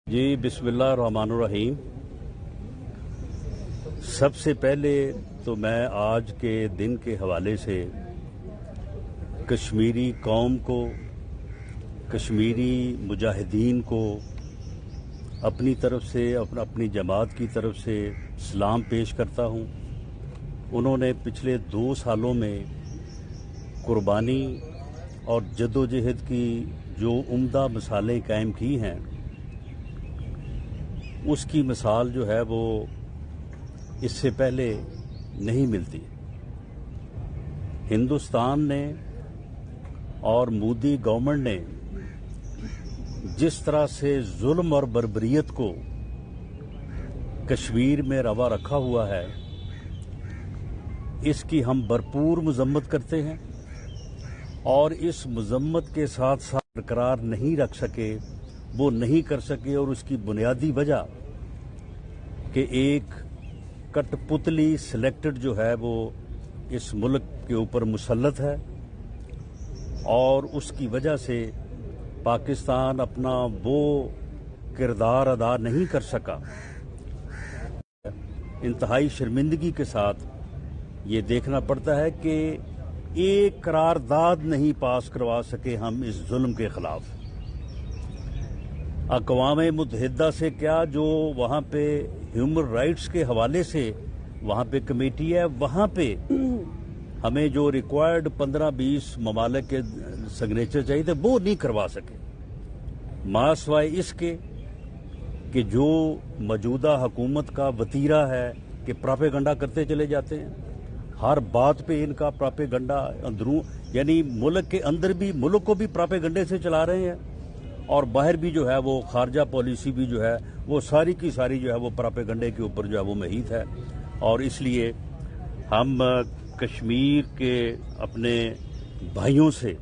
जी बिस्मिल्लाहिर्रहमानिर्रहीम। सबसे पहले तो मैं आज के दिन के हवाले से कश्मीरी कौम को, कश्मीरी मुजाहिदीन को अपनी तरफ से, अपनी जमात की तरफ से सलाम पेश करता हूँ। उन्होंने पिछले 2 सालों में कुर्बानी और जद्दोजहद की जो उम्दा मिसालें कायम की हैं, उसकी मिसाल जो है वो इससे पहले नहीं मिलती। हिंदुस्तान ने और मोदी गवर्नमेंट ने जिस तरह से जुल्म और बर्बरियत को कश्मीर में रवा रखा हुआ है, इसकी हम भरपूर मजम्मत करते हैं और इस मजम्मत के साथ साथ बरकरार नहीं रख सके, वो नहीं कर सके। और उसकी बुनियादी वजह कि एक कठपुतली सिलेक्टेड जो है वो इस मुल्क के ऊपर मुसल्लत है और उसकी वजह से पाकिस्तान अपना वो किरदार अदा नहीं कर सका। इंतहाई शर्मिंदगी के साथ ये देखना पड़ता है कि एक करारदाद नहीं पास करवा सके हम इस जुल्म के खिलाफ। अक़वाम मुत्तहिदा से क्या, जो वहाँ पे ह्यूमन राइट्स के हवाले से वहाँ पे कमेटी है, वहाँ पे हमें जो रिक्वायर्ड 15-20 ममालिक के सिग्नेचर चाहिए थे, वो नहीं करवा सके। मासवाए इसके कि जो मौजूदा हुकूमत का वतीरा है कि प्रोपेगेंडा करते चले जाते हैं। हर बात पे इनका प्रोपेगेंडा अंदरू, यानी मुल्क के अंदर भी, मुल्क को भी प्रोपेगेंडे से चला रहे हैं और बाहर भी जो है वो खारजा पॉलिसी भी जो है वो सारी की सारी जो है वो प्रोपेगेंडे के ऊपर जो है वो महीत है। और इसलिए हम कश्मीर के अपने भाइयों से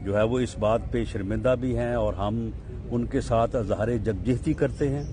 जो है वो इस बात पे शर्मिंदा भी हैं और हम उनके साथ इज़हार यकजहती करते हैं।